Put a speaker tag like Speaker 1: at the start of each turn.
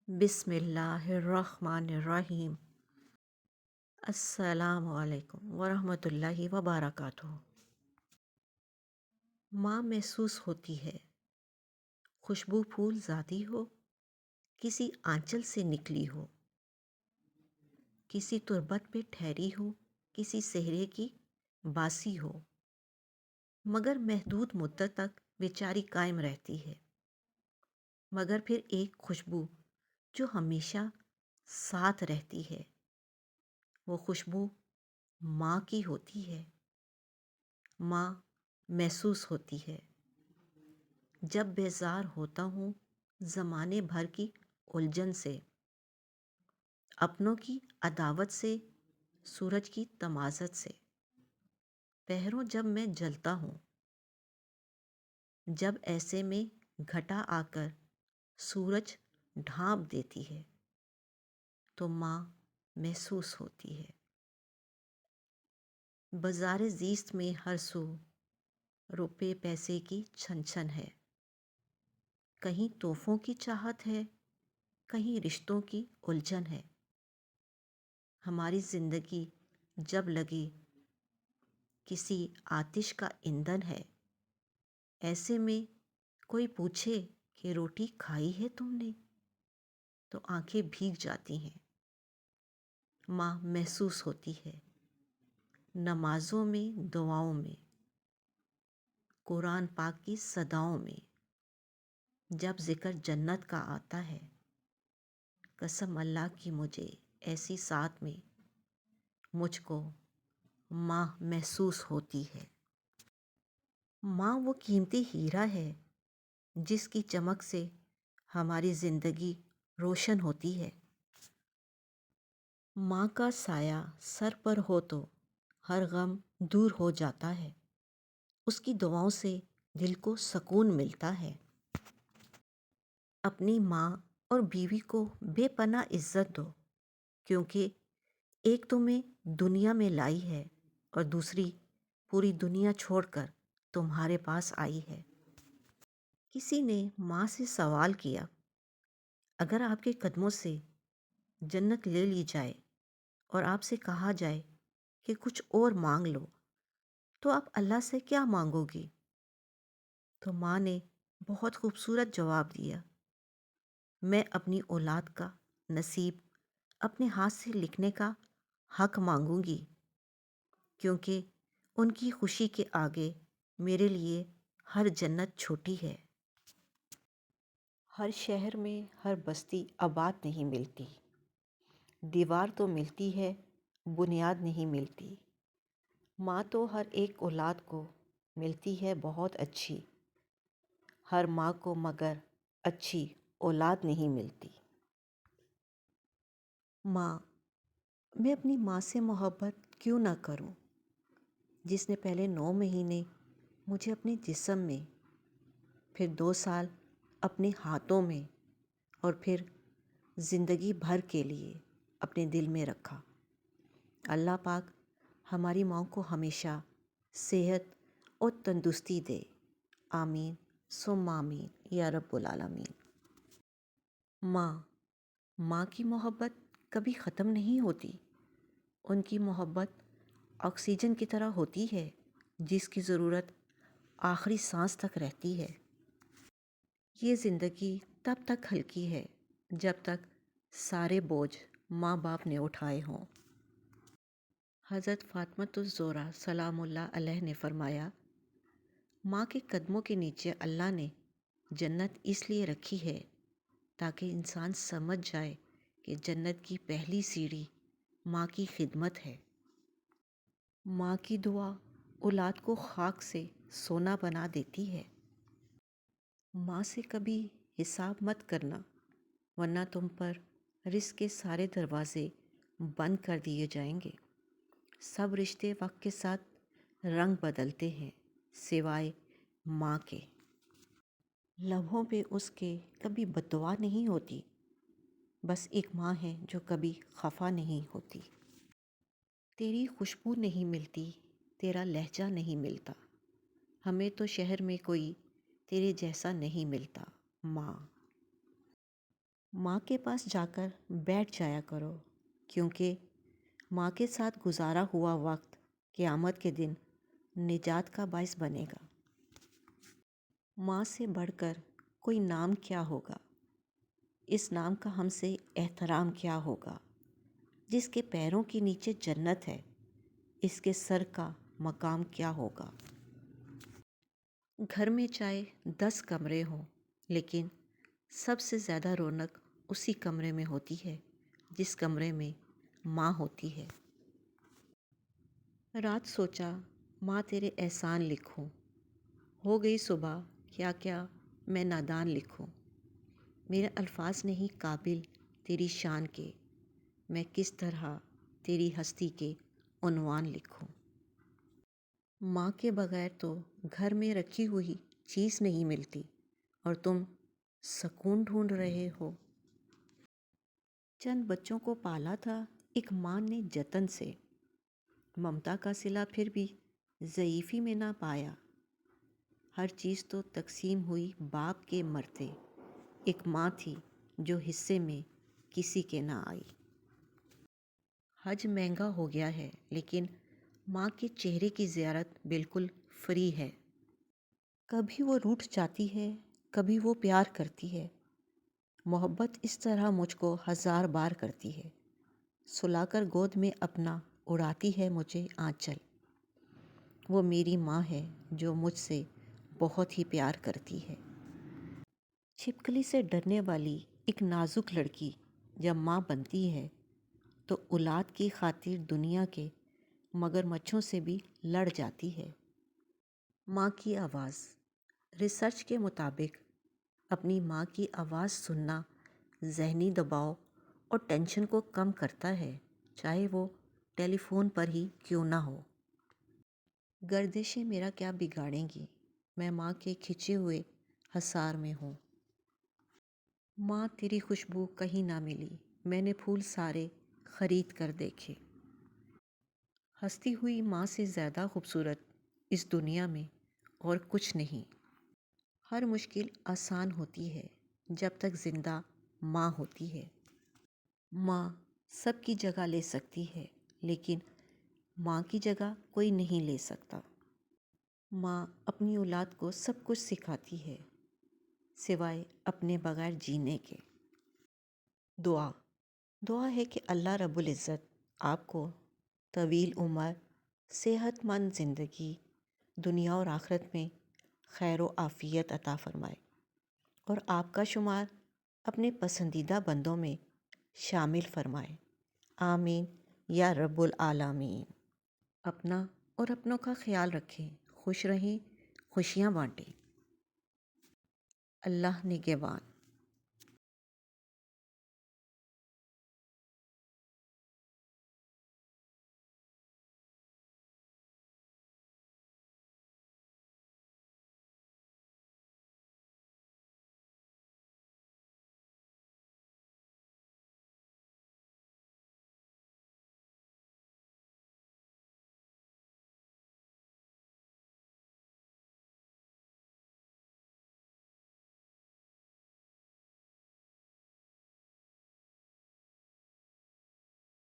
Speaker 1: بسم اللہ الرحمن الرحیم۔ السلام علیکم ورحمۃ اللہ وبرکاتہ۔ ماں محسوس ہوتی ہے، خوشبو پھول ذاتی ہو، کسی آنچل سے نکلی ہو، کسی تربت پہ ٹھہری ہو، کسی صحرے کی باسی ہو، مگر محدود مدت تک بیچاری قائم رہتی ہے۔ مگر پھر ایک خوشبو جو ہمیشہ ساتھ رہتی ہے، وہ خوشبو ماں کی ہوتی ہے۔ ماں محسوس ہوتی ہے جب بیزار ہوتا ہوں زمانے بھر کی الجھن سے، اپنوں کی عداوت سے، سورج کی تمازت سے۔ پہروں جب میں جلتا ہوں، جب ایسے میں گھٹا آ کر سورج ڈھانپ دیتی ہے، تو ماں محسوس ہوتی ہے۔ بازار زیست میں ہر سو روپے پیسے کی چھن چھن ہے، کہیں تحفوں کی چاہت ہے، کہیں رشتوں کی الجھن ہے۔ ہماری زندگی جب لگے کسی آتش کا ایندھن ہے، ایسے میں کوئی پوچھے کہ روٹی کھائی ہے تم نے، تو آنکھیں بھیگ جاتی ہیں۔ ماں محسوس ہوتی ہے نمازوں میں، دعاؤں میں، قرآن پاک کی صداؤں میں۔ جب ذکر جنت کا آتا ہے، قسم اللہ کی مجھے ایسی ساتھ میں مجھ کو ماں محسوس ہوتی ہے۔ ماں وہ قیمتی ہیرا ہے جس کی چمک سے ہماری زندگی روشن ہوتی ہے۔ ماں کا سایہ سر پر ہو تو ہر غم دور ہو جاتا ہے، اس کی دعاؤں سے دل کو سکون ملتا ہے۔ اپنی ماں اور بیوی کو بے پناہ عزت دو، کیونکہ ایک تمہیں دنیا میں لائی ہے اور دوسری پوری دنیا چھوڑ کر تمہارے پاس آئی ہے۔ کسی نے ماں سے سوال کیا، اگر آپ کے قدموں سے جنت لے لی جائے اور آپ سے کہا جائے کہ کچھ اور مانگ لو، تو آپ اللہ سے کیا مانگو گی؟ تو ماں نے بہت خوبصورت جواب دیا، میں اپنی اولاد کا نصیب اپنے ہاتھ سے لکھنے کا حق مانگوں گی، کیونکہ ان کی خوشی کے آگے میرے لیے ہر جنت چھوٹی ہے۔ ہر شہر میں ہر بستی آباد نہیں ملتی، دیوار تو ملتی ہے، بنیاد نہیں ملتی۔ ماں تو ہر ایک اولاد کو ملتی ہے بہت اچھی، ہر ماں کو مگر اچھی اولاد نہیں ملتی۔ ماں، میں اپنی ماں سے محبت کیوں نہ کروں، جس نے پہلے 9 مہینے مجھے اپنے جسم میں، پھر 2 سال اپنے ہاتھوں میں، اور پھر زندگی بھر کے لیے اپنے دل میں رکھا۔ اللہ پاک ہماری ماں کو ہمیشہ صحت اور تندرستی دے، آمین ثم آمین یا رب العالمین۔ ماں کی محبت کبھی ختم نہیں ہوتی۔ ان کی محبت آکسیجن کی طرح ہوتی ہے جس کی ضرورت آخری سانس تک رہتی ہے۔ یہ زندگی تب تک ہلکی ہے جب تک سارے بوجھ ماں باپ نے اٹھائے ہوں۔ حضرت فاطمۃ الزہرا سلام اللہ علیہ نے فرمایا، ماں کے قدموں کے نیچے اللہ نے جنت اس لیے رکھی ہے تاکہ انسان سمجھ جائے کہ جنت کی پہلی سیڑھی ماں کی خدمت ہے۔ ماں کی دعا اولاد کو خاک سے سونا بنا دیتی ہے۔ ماں سے کبھی حساب مت کرنا، ورنہ تم پر رزق کے سارے دروازے بند کر دیے جائیں گے۔ سب رشتے وقت کے ساتھ رنگ بدلتے ہیں سوائے ماں کے۔ لبوں پہ اس کے کبھی بددعا نہیں ہوتی، بس ایک ماں ہے جو کبھی خفا نہیں ہوتی۔ تیری خوشبو نہیں ملتی، تیرا لہجہ نہیں ملتا، ہمیں تو شہر میں کوئی تیرے جیسا نہیں ملتا۔ ماں ماں کے پاس جا کر بیٹھ جایا کرو، کیونکہ ماں کے ساتھ گزارا ہوا وقت قیامت کے دن نجات کا باعث بنے گا۔ ماں سے بڑھ کر کوئی نام کیا ہوگا؟ اس نام کا ہم سے احترام کیا ہوگا؟ جس کے پیروں کے نیچے جنت ہے، اس کے سر کا مقام کیا ہوگا؟ گھر میں چاہے 10 کمرے ہوں، لیکن سب سے زیادہ رونق اسی کمرے میں ہوتی ہے جس کمرے میں ماں ہوتی ہے۔ رات سوچا ماں تیرے احسان لکھوں، ہو گئی صبح کیا کیا میں نادان لکھوں۔ میرے الفاظ نہیں قابل تیری شان کے، میں کس طرح تیری ہستی کے عنوان لکھوں۔ ماں کے بغیر تو گھر میں رکھی ہوئی چیز نہیں ملتی، اور تم سکون ڈھونڈ رہے ہو۔ چند بچوں کو پالا تھا ایک ماں نے جتن سے، ممتا کا صلہ پھر بھی ضعیفی میں نہ پایا۔ ہر چیز تو تقسیم ہوئی باپ کے مرتے، ایک ماں تھی جو حصے میں کسی کے نہ آئی۔ حج مہنگا ہو گیا ہے، لیکن ماں کے چہرے کی زیارت بالکل فری ہے۔ کبھی وہ روٹھ جاتی ہے، کبھی وہ پیار کرتی ہے۔ محبت اس طرح مجھ کو 1000 بار کرتی ہے، سلا کر گود میں اپنا اڑاتی ہے مجھے آنچل۔ وہ میری ماں ہے جو مجھ سے بہت ہی پیار کرتی ہے۔ چھپکلی سے ڈرنے والی ایک نازک لڑکی جب ماں بنتی ہے تو اولاد کی خاطر دنیا کے مگرمچھوں سے بھی لڑ جاتی ہے۔ ماں کی آواز۔ ریسرچ کے مطابق اپنی ماں کی آواز سننا ذہنی دباؤ اور ٹینشن کو کم کرتا ہے، چاہے وہ ٹیلی فون پر ہی کیوں نہ ہو۔ گردشیں میرا کیا بگاڑیں گی، میں ماں کے کھنچے ہوئے حصار میں ہوں۔ ماں تیری خوشبو کہیں نہ ملی، میں نے پھول سارے خرید کر دیکھے۔ ہنستی ہوئی ماں سے زیادہ خوبصورت اس دنیا میں اور کچھ نہیں۔ ہر مشکل آسان ہوتی ہے جب تک زندہ ماں ہوتی ہے۔ ماں سب کی جگہ لے سکتی ہے، لیکن ماں کی جگہ کوئی نہیں لے سکتا۔ ماں اپنی اولاد کو سب کچھ سکھاتی ہے، سوائے اپنے بغیر جینے کے۔ دعا۔ دعا ہے کہ اللہ رب العزت آپ کو طویل عمر، صحت مند زندگی، دنیا اور آخرت میں خیر و عافیت عطا فرمائے، اور آپ کا شمار اپنے پسندیدہ بندوں میں شامل فرمائے۔ آمین یا رب العالمین۔ اپنا اور اپنوں کا خیال رکھیں، خوش رہیں، خوشیاں بانٹیں۔ اللہ نگہبان۔